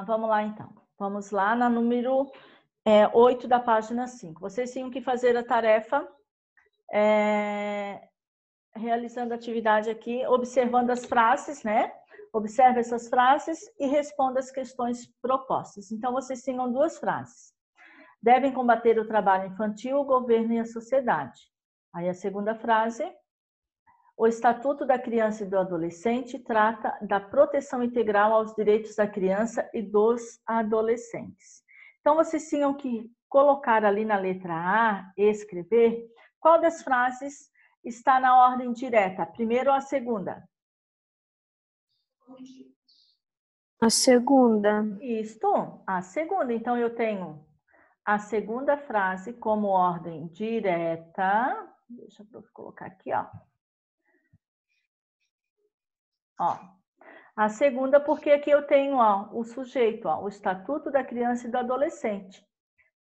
Vamos lá, então. Vamos lá na número 8 da página 5. Vocês tinham que fazer a tarefa realizando a atividade aqui, observando as frases, né? Observe essas frases e responda as questões propostas. Então, vocês tinham duas frases. Devem combater o trabalho infantil, o governo e a sociedade. Aí a segunda frase: o Estatuto da Criança e do Adolescente trata da proteção integral aos direitos da criança e dos adolescentes. Então, vocês tinham que colocar ali na letra A, escrever, qual das frases está na ordem direta, a primeira ou a segunda? A segunda. Isto, a segunda. Então, eu tenho a segunda frase como ordem direta. Deixa eu colocar aqui, ó. A segunda, porque aqui eu tenho o sujeito, o Estatuto da Criança e do Adolescente.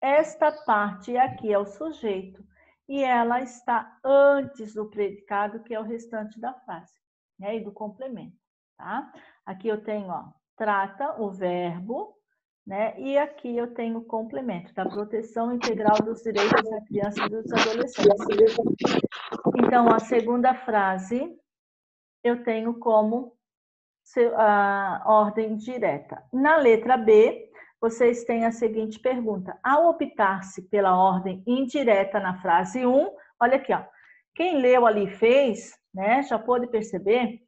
Esta parte aqui é o sujeito e ela está antes do predicado, que é o restante da frase, né? E do complemento, tá? Aqui eu tenho, trata, o verbo, né? E aqui eu tenho o complemento, da proteção integral dos direitos da criança e dos adolescentes. Então, a segunda frase eu tenho como a ordem direta. Na letra B, vocês têm a seguinte pergunta: ao optar-se pela ordem indireta na frase 1, olha aqui, quem leu ali fez, né, já pôde perceber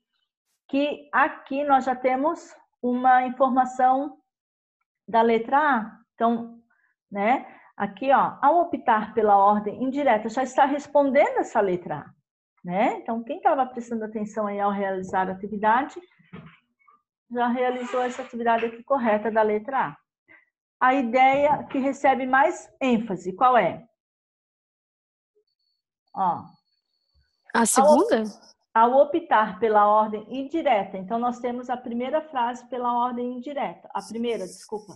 que aqui nós já temos uma informação da letra A. Então, né, aqui, ao optar pela ordem indireta, já está respondendo essa letra A, né? Então, quem estava prestando atenção aí ao realizar a atividade, já realizou essa atividade aqui correta da letra A. A ideia que recebe mais ênfase, qual é? A segunda? Ao optar pela ordem indireta. Então, nós temos a primeira frase pela ordem indireta. A primeira, desculpa.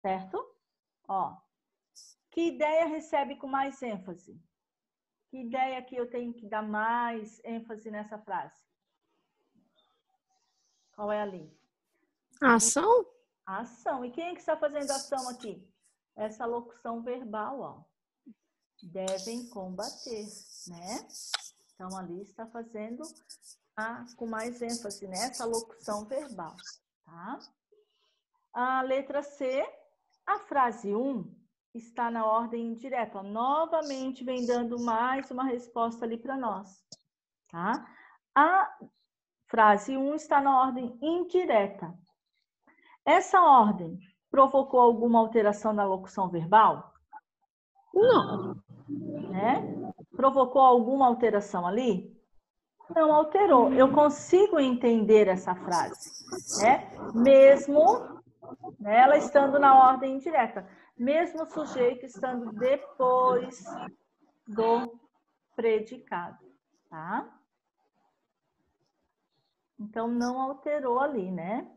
Certo? Que ideia recebe com mais ênfase? Que ideia que eu tenho que dar mais ênfase nessa frase? Qual é ali? A ação? A ação. E quem é que está fazendo a ação aqui? Essa locução verbal, devem combater, né? Então, ali está fazendo com mais ênfase, né? Essa locução verbal, tá? A letra C, a frase 1 está na ordem indireta. Novamente, vem dando mais uma resposta ali para nós, tá? A frase 1 está na ordem indireta. Essa ordem provocou alguma alteração na locução verbal? Não. Né? Provocou alguma alteração ali? Não alterou. Eu consigo entender essa frase, né? Mesmo, né, ela estando na ordem indireta. Mesmo o sujeito estando depois do predicado, tá? Então, não alterou ali, né?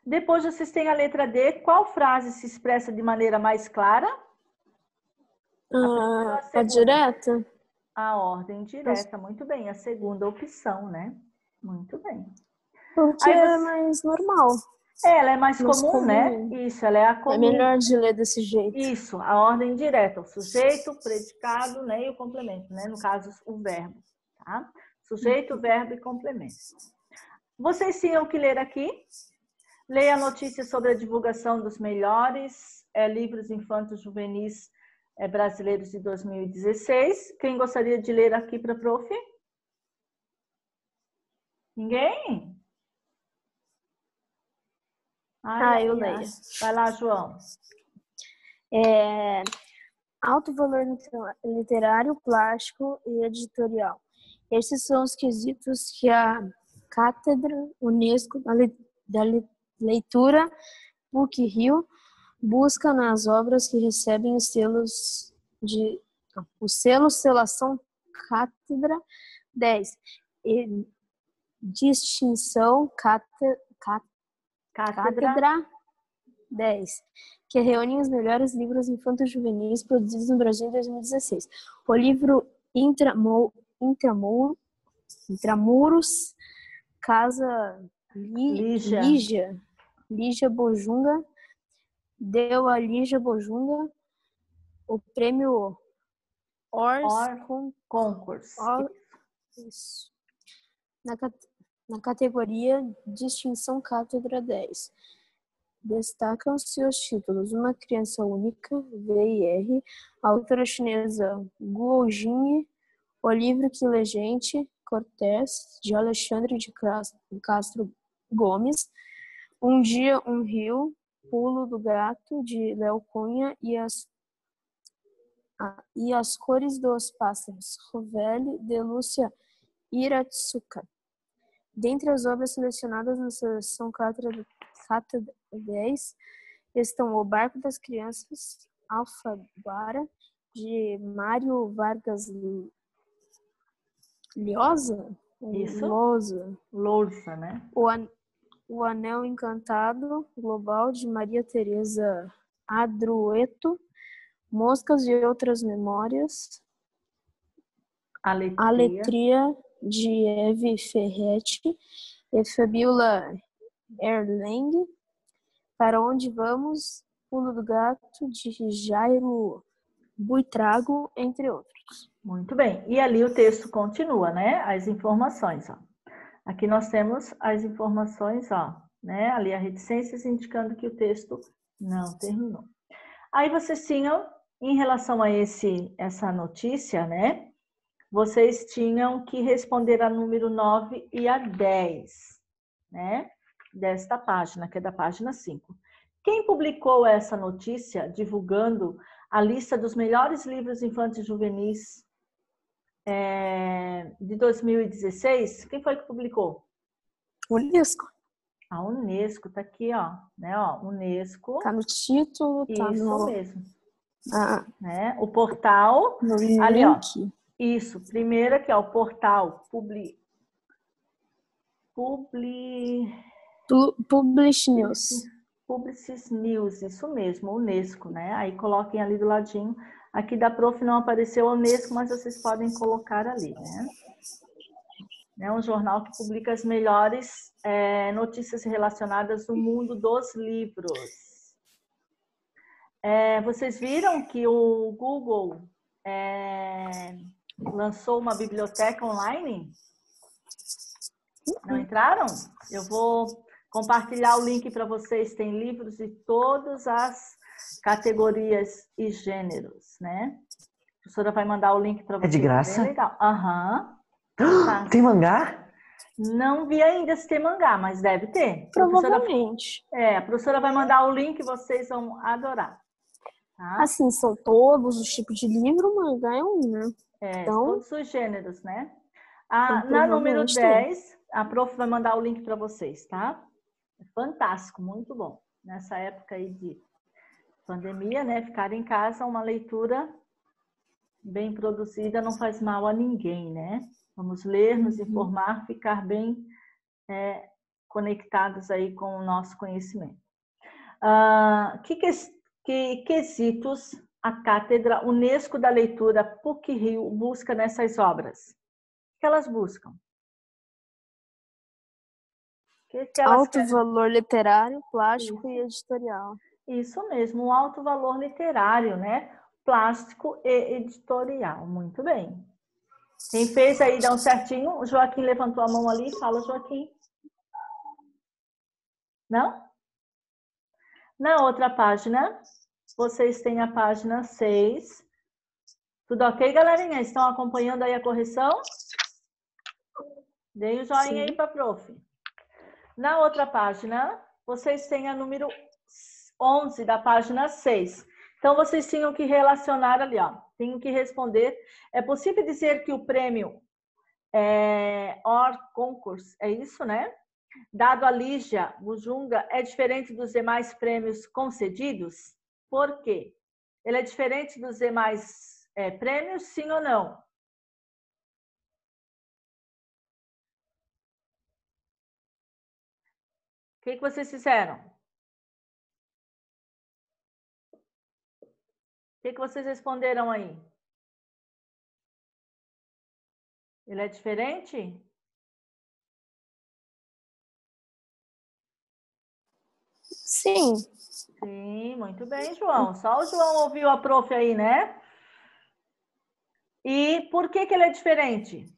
Depois vocês têm a letra D. Qual frase se expressa de maneira mais clara? A direta? A ordem direta, muito bem. A segunda opção, né? Muito bem. Porque é mais normal. Ela é mais comum, né? Isso, ela é a comum. É melhor de ler desse jeito. Isso, a ordem direta. O sujeito, o predicado, né? E o complemento, né? No caso, o verbo, tá? Sujeito, verbo e complemento. Vocês tinham que ler aqui. Leia a notícia sobre a divulgação dos melhores livros infantos juvenis brasileiros de 2016. Quem gostaria de ler aqui para a prof? Ninguém? Eu leio. Vai lá, João. Alto valor literário, plástico e editorial. Esses são os quesitos que a Cátedra Unesco da Leitura PUC-Rio busca nas obras que recebem os selos o selo Selação Cátedra 10 e distinção Cátedra 10, que reúne os melhores livros infantos juvenis produzidos no Brasil em 2016. O livro Intramuros, Casa Lígia, Lígia Bojunga, deu a Lígia Bojunga o prêmio Concours. Isso. Na categoria Distinção Cátedra 10. Destacam-se os títulos Uma Criança Única, VIR, a autora chinesa Guo Jing, O Livro que Legente, Cortés, de Alexandre de Castro Gomes, Um Dia, um Rio, Pulo do Gato, de Léo Cunha, e As Cores dos Pássaros, Rovelli, de Lúcia Iratsuka. Dentre as obras selecionadas na seleção Cátedra 10 estão O Barco das Crianças, Alfaguara, de Mário Vargas Llosa? Isso. Lousa, né? O Anel Encantado Global, de Maria Teresa Adrueto, Moscas e Outras Memórias, A Letria, de Eve Ferretti e Fabiola Erlang, Para Onde Vamos, Pulo do Gato, de Jairo Buitrago, entre outros. Muito bem. E ali o texto continua, né? As informações, ó. Aqui nós temos as informações, ó, né? Ali a reticências indicando que o texto não terminou. Aí vocês tinham, em relação a essa notícia, né? Vocês tinham que responder a número 9 e a 10, né? Desta página, que é da página 5. Quem publicou essa notícia divulgando a lista dos melhores livros infantis e juvenis de 2016? Quem foi que publicou? Unesco. A Unesco, tá aqui, ó, né? Ó, Unesco. Tá no título, tá isso mesmo. né? O portal. No ali, link. ó. Isso. Primeiro aqui, ó, o portal Publish News. Publicis News, isso mesmo, Unesco, né? Aí coloquem ali do ladinho. Aqui da prof não apareceu a Unesco, mas vocês podem colocar ali, né? É um jornal que publica as melhores notícias relacionadas no mundo dos livros. Vocês viram que o Google lançou uma biblioteca online? Não entraram? Eu vou compartilhar o link para vocês. Tem livros de todas as categorias e gêneros, né? A professora vai mandar o link para vocês. É de graça? Bem legal. Aham. Tem mangá? Não vi ainda se tem mangá, mas deve ter. Provavelmente. A professora vai mandar o link, vocês vão adorar. Tá? Assim, são todos os tipos de livro, mangá é um, né? Então, todos os gêneros, né? Na então, número 10, a prof vai mandar o link para vocês, tá? É fantástico, muito bom. Nessa época aí de pandemia, né? Ficar em casa, uma leitura bem produzida não faz mal a ninguém, né? Vamos ler, nos informar, ficar bem conectados aí com o nosso conhecimento. Que quesitos a Cátedra Unesco da Leitura PUC-Rio busca nessas obras? O que elas buscam? Alto valor literário, plástico e editorial. Isso mesmo, um alto valor literário, né? Plástico e editorial. Muito bem. Quem fez aí, dá um certinho. O Joaquim levantou a mão ali. Fala, Joaquim. Não? Na outra página, vocês têm a página 6. Tudo ok, galerinha? Estão acompanhando aí a correção? Dei o joinha aí para a prof. Na outra página, vocês têm a número 11 da página 6. Então, vocês tinham que relacionar ali, ó. Tinham que responder. É possível dizer que o prêmio Concours, é isso, né? Dado a Lígia Bujunga, é diferente dos demais prêmios concedidos? Por quê? Ele é diferente dos demais prêmios, sim ou não? O que vocês fizeram? O que vocês responderam aí? Ele é diferente? Sim. Sim, muito bem, João. Só o João ouviu a prof aí, né? E por que ele é diferente?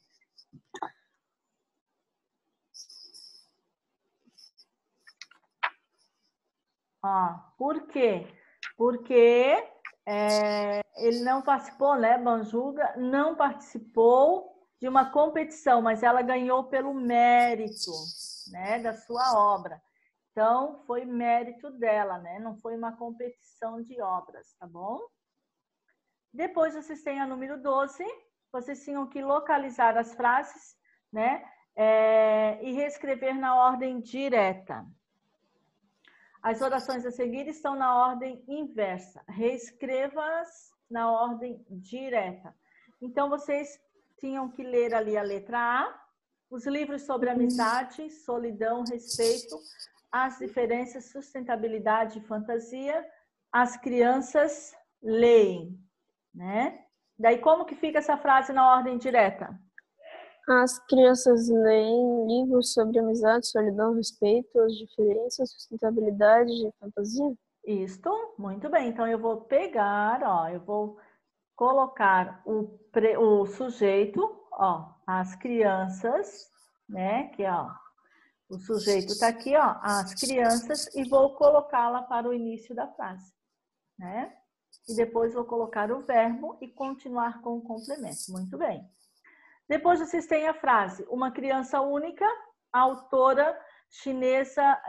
Por quê? Porque ele não participou, né? Banjuga não participou de uma competição, mas ela ganhou pelo mérito, né, da sua obra. Então, foi mérito dela, né? Não foi uma competição de obras, tá bom? Depois vocês têm a número 12, vocês tinham que localizar as frases, né? E reescrever na ordem direta. As orações a seguir estão na ordem inversa. Reescreva-as na ordem direta. Então, vocês tinham que ler ali a letra A, os livros sobre amizade, solidão, respeito, as diferenças, sustentabilidade e fantasia, as crianças leem, né? Daí, como que fica essa frase na ordem direta? As crianças leem livros sobre amizade, solidão, respeito, as diferenças, sustentabilidade e fantasia? Isto, muito bem. Então, eu vou pegar, eu vou colocar o sujeito, as crianças, né? Que, o sujeito está aqui, as crianças, e vou colocá-la para o início da frase, né? E depois vou colocar o verbo e continuar com o complemento. Muito bem. Depois vocês têm a frase, uma criança única, a autora chinesa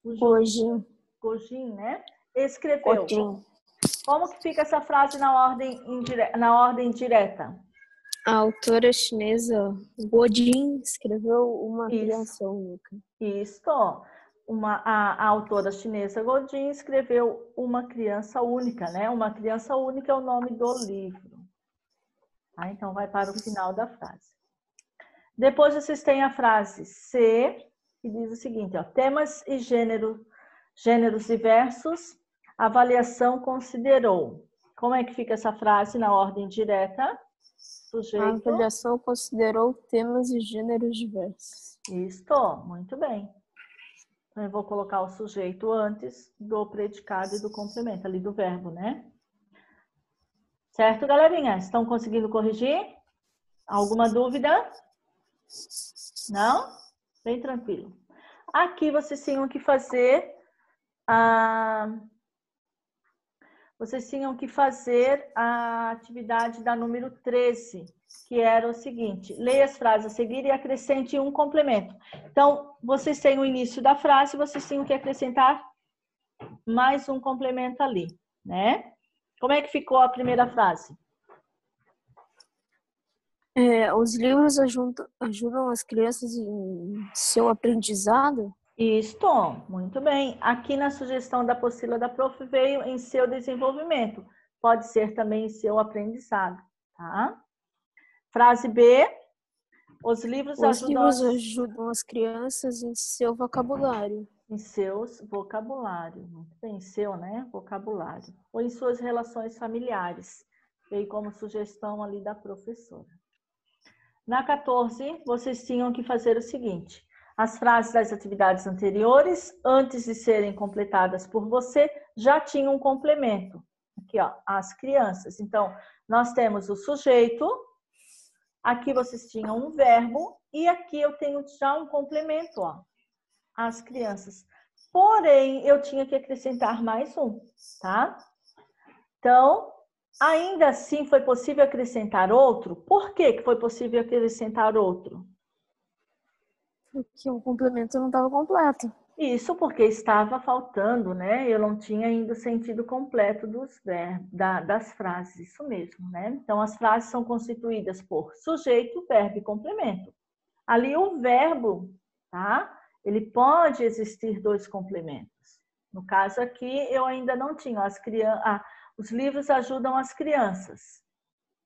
Gojin, né? Escreveu. Gojin. Como que fica essa frase na ordem direta? A autora chinesa Gojin escreveu uma criança única. Isso. A autora chinesa Gojin escreveu uma criança única, né? Uma criança única é o nome do livro. Tá? Então, vai para o final da frase. Depois, vocês têm a frase C, que diz o seguinte, temas e gêneros diversos, avaliação considerou. Como é que fica essa frase na ordem direta? Sujeito. A avaliação considerou temas e gêneros diversos. Isto, muito bem. Então, eu vou colocar o sujeito antes do predicado e do complemento, ali do verbo, né? Certo, galerinha? Estão conseguindo corrigir? Alguma dúvida? Não? Bem tranquilo. Aqui vocês tinham que fazer a atividade da número 13, que era o seguinte: leia as frases a seguir e acrescente um complemento. Então, vocês têm o início da frase, vocês tinham que acrescentar mais um complemento ali, né? Como é que ficou a primeira frase? Os livros ajudam as crianças em seu aprendizado? Isto, muito bem. Aqui na sugestão da apostila da prof veio em seu desenvolvimento. Pode ser também em seu aprendizado, tá? Frase B. Os livros ajudam as crianças em seu vocabulário. Em seus vocabulário. Muito bem, seu, né? Vocabulário. Ou em suas relações familiares. Veio como sugestão ali da professora. Na 14, vocês tinham que fazer o seguinte: as frases das atividades anteriores, antes de serem completadas por você, já tinham um complemento. Aqui, as crianças. Então, nós temos o sujeito, aqui vocês tinham um verbo, e aqui eu tenho já um complemento, as crianças. Porém, eu tinha que acrescentar mais um, tá? Então, ainda assim foi possível acrescentar outro? Por que foi possível acrescentar outro? Porque o complemento não estava completo. Isso porque estava faltando, né? Eu não tinha ainda o sentido completo das frases, isso mesmo, né? Então, as frases são constituídas por sujeito, verbo e complemento. Ali o verbo, tá? Ele pode existir dois complementos. No caso aqui, eu ainda não tinha. Os livros ajudam as crianças,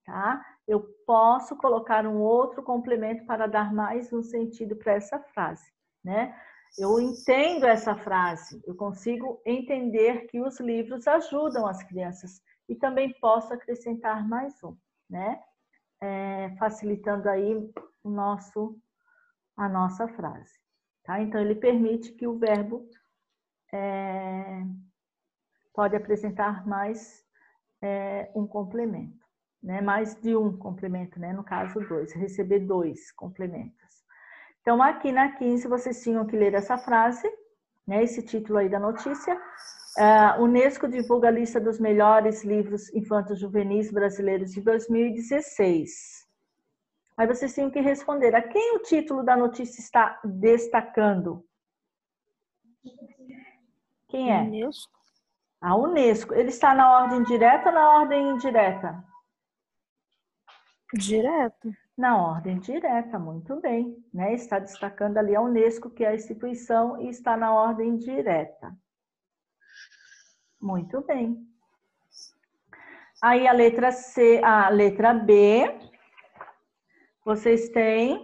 tá? Eu posso colocar um outro complemento para dar mais um sentido para essa frase, né? Eu entendo essa frase, eu consigo entender que os livros ajudam as crianças e também posso acrescentar mais um, né? Facilitando aí a nossa frase. Tá? Então, ele permite que o verbo pode apresentar mais um complemento, né? Mais de um complemento, né? No caso, 2, receber 2 complementos. Então, aqui na 15, vocês tinham que ler essa frase, né? Esse título aí da notícia. Unesco divulga a lista dos melhores livros infanto-juvenis brasileiros de 2016. Aí vocês tinham que responder a quem o título da notícia está destacando. Quem é? Unesco. A Unesco. Ele está na ordem direta ou na ordem indireta? Direto. Na ordem direta, muito bem. Né? Está destacando ali a Unesco, que é a instituição, e está na ordem direta. Muito bem. Aí a letra C, a letra B, vocês têm.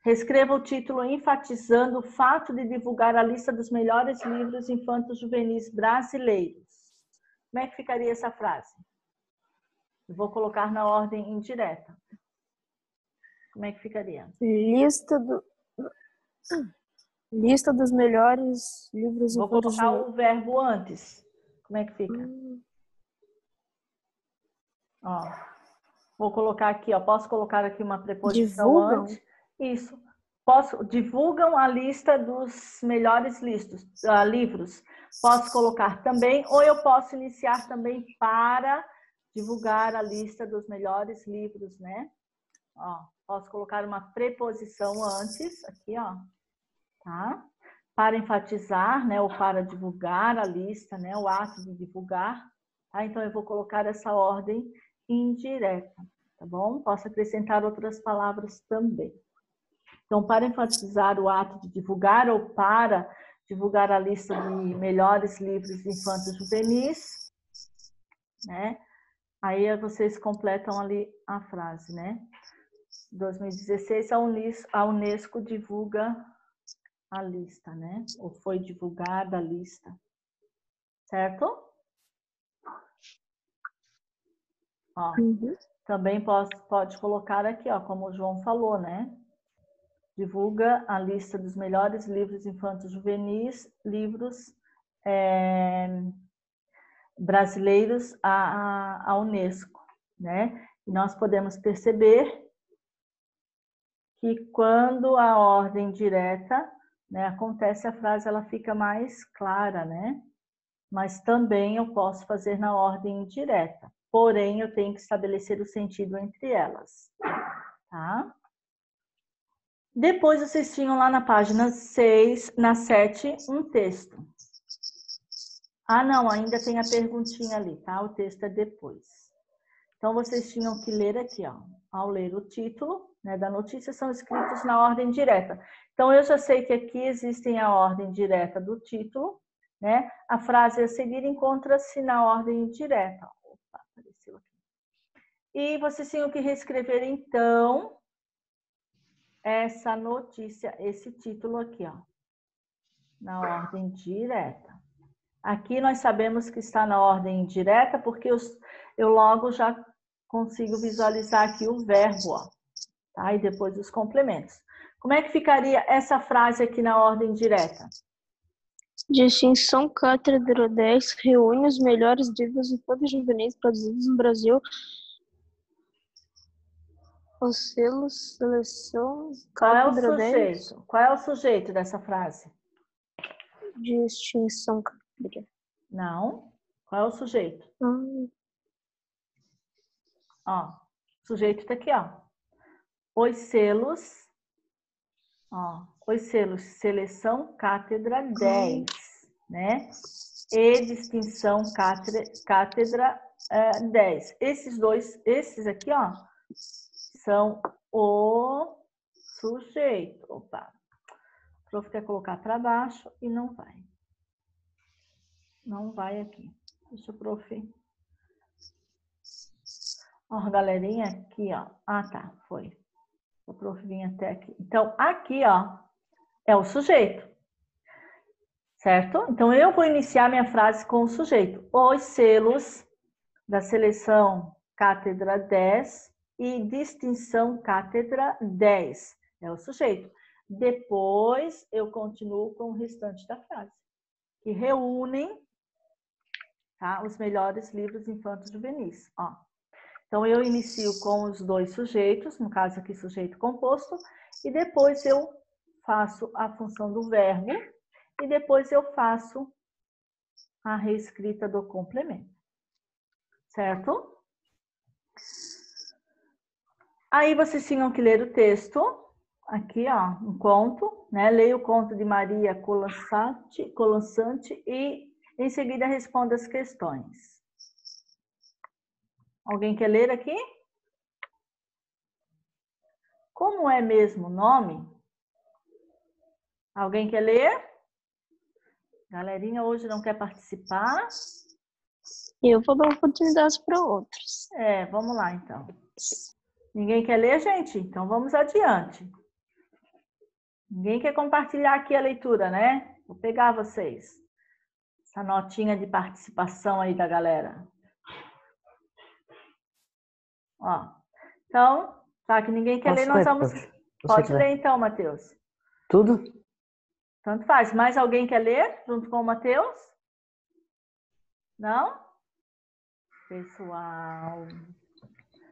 Reescreva o título enfatizando o fato de divulgar a lista dos melhores livros infanto-juvenis brasileiros. Como é que ficaria essa frase? Eu vou colocar na ordem indireta. Como é que ficaria? Lista dos melhores livros Vou colocar infanto-juvenis. o verbo antes. Como é que fica? Ó, vou colocar aqui, ó. Posso colocar aqui uma preposição Divulgam? antes? Isso. Divulgam a lista dos melhores livros. Posso colocar também, ou eu posso iniciar também para divulgar a lista dos melhores livros, né? Ó, posso colocar uma preposição antes, aqui, ó. Tá? Para enfatizar, né? Ou para divulgar a lista, né? O ato de divulgar. Tá? Então, eu vou colocar essa ordem indireta, tá bom? Posso acrescentar outras palavras também. Então, para enfatizar o ato de divulgar ou para divulgar a lista de melhores livros infanto-juvenis, né? Aí vocês completam ali a frase, né? 2016, a Unesco divulga a lista, né? Ou foi divulgada a lista, certo? Ó, também pode colocar aqui, ó, como o João falou, né? Divulga a lista dos melhores livros infanto-juvenis, livros brasileiros à Unesco, né? E nós podemos perceber que quando a ordem direta, né, acontece, a frase ela fica mais clara, né? Mas também eu posso fazer na ordem indireta. Porém, eu tenho que estabelecer o sentido entre elas, tá? Depois, vocês tinham lá na página 6, na 7, um texto. Ah, não, ainda tem a perguntinha ali, tá? O texto é depois. Então, vocês tinham que ler aqui, ó. Ao ler o título, né, da notícia, são escritos na ordem direta. Então, eu já sei que aqui existem a ordem direta do título, né? A frase a seguir encontra-se na ordem indireta. Opa, apareceu aqui. E vocês tinham que reescrever, então, essa notícia, esse título aqui, ó, na ordem direta. Aqui nós sabemos que está na ordem indireta porque eu logo já consigo visualizar aqui o verbo, ó, tá? E depois os complementos. Como é que ficaria essa frase aqui na ordem direta? Distinção Cátedra 10 reúne os melhores livros infanto-juvenis produzidos no Brasil. Os selos Seleção Cátedra 10. Qual é o sujeito dessa frase? Distinção Cátedra. Não. Qual é o sujeito? Ó, o sujeito está aqui, ó. Os selos, ó, os selos Seleção Cátedra 10, né? E Distinção Cátedra 10. Esses aqui, ó, são o sujeito. Opa, o prof quer colocar para baixo e não vai. Não vai aqui. Deixa o prof. Ó, galerinha, aqui, ó. Ah, tá, foi. O prof vinha até aqui. Então, aqui, ó, é o sujeito. Certo? Então, eu vou iniciar minha frase com o sujeito. Os selos da Seleção Cátedra 10 e Distinção Cátedra 10. É o sujeito. Depois eu continuo com o restante da frase, que reúnem, tá, os melhores livros infantos juvenis. Ó. Então eu inicio com os dois sujeitos, no caso aqui sujeito composto, e depois eu faço a função do verbo e depois eu faço a reescrita do complemento. Certo? Aí vocês tinham que ler o texto. Aqui, ó, um conto, né? Leia o conto de Maria Colassante e em seguida responda as questões. Alguém quer ler aqui? Como é mesmo o nome? Alguém quer ler? Galerinha hoje não quer participar? Eu vou dar oportunidades para outros. Vamos lá então. Ninguém quer ler, gente? Então vamos adiante. Ninguém quer compartilhar aqui a leitura, né? Vou pegar vocês. Essa notinha de participação aí da galera. Ó. Então, tá que ninguém quer ler, nós vamos... Pode ler então, Matheus. Tudo? Tanto faz. Mais alguém quer ler junto com o Matheus? Não? Pessoal.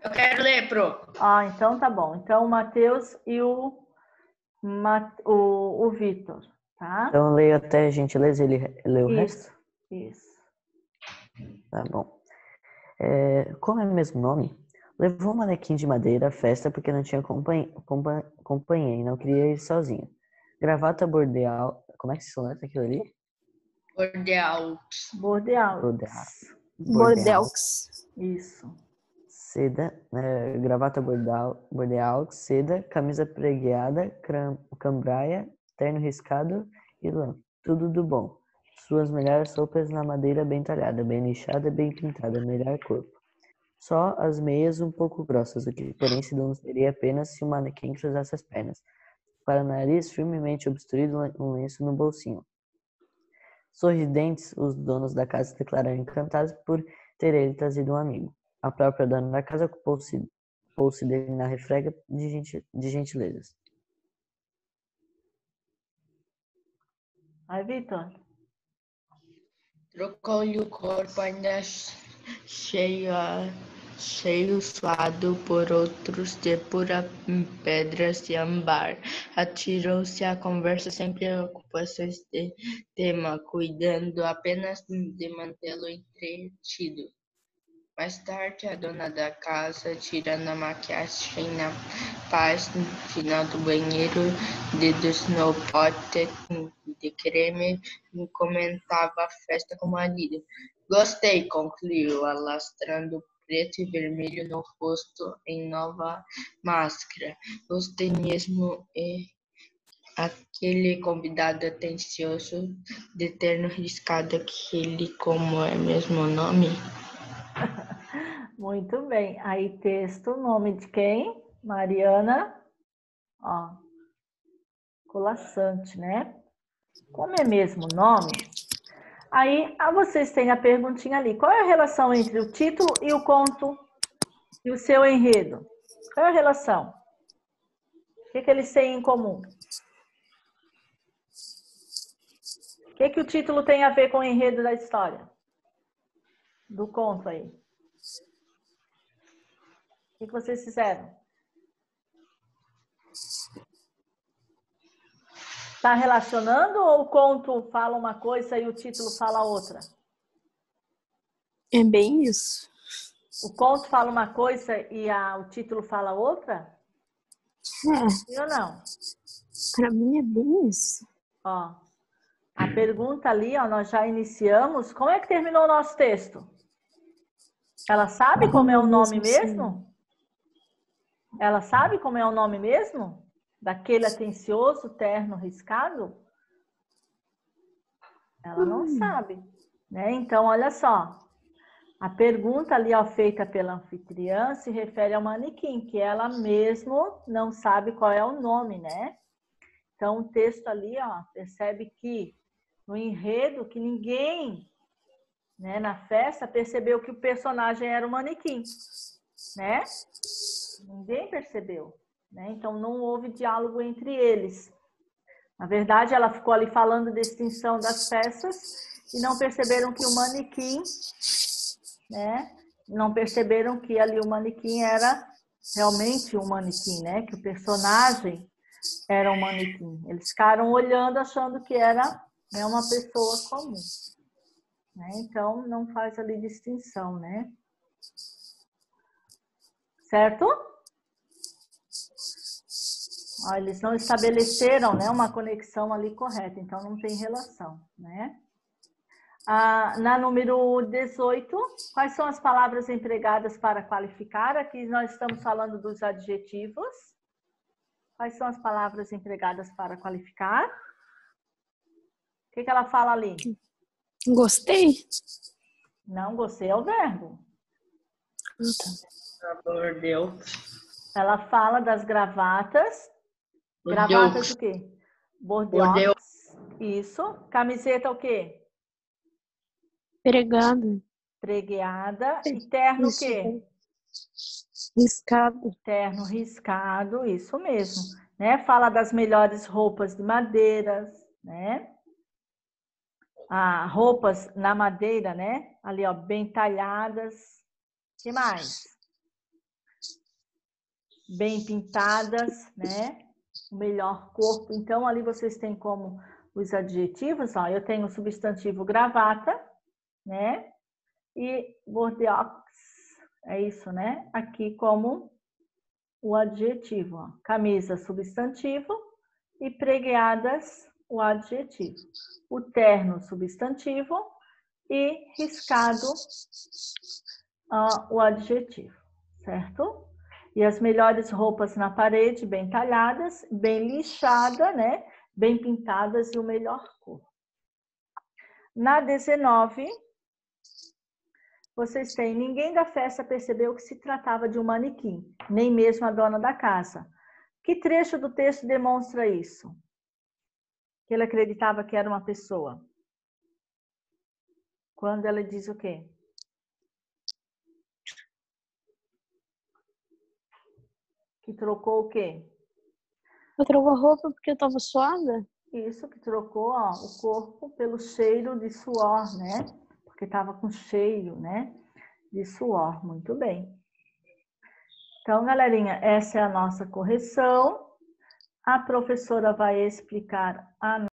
Eu quero ler, Pro. Ah, então tá bom. Então o Matheus e o Vitor, tá? Então eu leio até, gentileza, ele lê o resto? Isso. Tá bom. Como é o mesmo nome? Levou um manequim de madeira à festa porque não tinha companhia e não queria ir sozinho. Gravata bordeaux. Como é que se soleta aquilo ali? Bordeaux. Isso. Seda, gravata bordeaux, seda, camisa pregueada, cambraia, terno riscado e lã. Tudo do bom. Suas melhores roupas na madeira bem talhada, bem lixada, bem pintada, melhor corpo. Só as meias um pouco grossas, o que porém se denunciaria apenas se o manequim cruzasse as pernas. Para o nariz firmemente obstruído, um lenço no bolsinho. Sorridentes, os donos da casa declararam encantados por ter ele trazido um amigo. A própria dona da casa ocupou-se dele na refrega de gentilezas. Aí, Vitor. Trocou-lhe o corpo ainda cheio suado por outros de pura pedras de âmbar. Atirou-se à conversa sem preocupações de tema, cuidando apenas de mantê-lo entretido. Mais tarde, a dona da casa, tirando a maquiagem na paz no final do banheiro, dedos no pote de creme, comentava a festa com o marido. Gostei, concluiu, alastrando preto e vermelho no rosto em nova máscara. Gostei mesmo, e aquele convidado atencioso de terno riscado, aquele como é mesmo o nome? Muito bem. Aí, texto, nome de quem? Mariana. Ó. Colassante, né? Como é mesmo o nome? Aí, vocês têm a perguntinha ali. Qual é a relação entre o título e o conto e o seu enredo? Qual é a relação? O que eles têm em comum? O que o título tem a ver com o enredo da história? Do conto aí. O que vocês fizeram? Está relacionando ou o conto fala uma coisa e o título fala outra? É bem isso. O conto fala uma coisa e o título fala outra? Sim ou não? Para mim é bem isso. Ó, a pergunta ali, ó, nós já iniciamos. Como é que terminou o nosso texto? Ela sabe como é o nome mesmo? Ela sabe como é o nome mesmo? Daquele atencioso terno riscado? Ela não sabe, né? Então, olha só. A pergunta ali, ó, feita pela anfitriã se refere ao manequim, que ela mesmo não sabe qual é o nome, né? Então, o texto ali, ó, percebe que no enredo, que ninguém, né, na festa percebeu que o personagem era o manequim, né? Ninguém percebeu, né? Então, não houve diálogo entre eles. Na verdade, ela ficou ali falando da extinção das peças e não perceberam que o manequim, né? Não perceberam que ali o manequim era realmente um manequim, né? Que o personagem era um manequim. Eles ficaram olhando, achando que era, né, uma pessoa comum. Né? Então, não faz ali distinção, né? Certo? Ó, eles não estabeleceram, né, uma conexão ali correta, então não tem relação, né? Na número 18, quais são as palavras empregadas para qualificar? Aqui nós estamos falando dos adjetivos. Quais são as palavras empregadas para qualificar? O que ela fala ali? Gostei. Não, gostei é o verbo. Bordeu. Ela fala das gravatas. Gravatas o quê? Bordeaux. Isso. Camiseta o quê? Pregado. Pregueada. E terno o quê? Riscado. Terno riscado, isso mesmo. Né? Fala das melhores roupas de madeiras, né? Roupas na madeira, né? Ali, ó, bem talhadas. O que mais? Bem pintadas, né? O melhor corpo. Então, ali vocês têm como os adjetivos, ó. Eu tenho o substantivo gravata, né? E Bordeaux, é isso, né? Aqui como o adjetivo, ó. Camisa, substantivo, e pregueadas, o adjetivo. O terno, substantivo, e riscado, o adjetivo, certo? E as melhores roupas na parede, bem talhadas, bem lixada, né? Bem pintadas e o melhor cor. Na 19, vocês têm, ninguém da festa percebeu que se tratava de um manequim, nem mesmo a dona da casa. Que trecho do texto demonstra isso? Que ele acreditava que era uma pessoa. Quando ela diz o quê? Que trocou o quê? Eu troco a roupa porque eu tava suada? Isso, que trocou, ó, o corpo pelo cheiro de suor, né? Porque estava com cheiro, né? De suor. Muito bem. Então, galerinha, essa é a nossa correção. A professora vai explicar a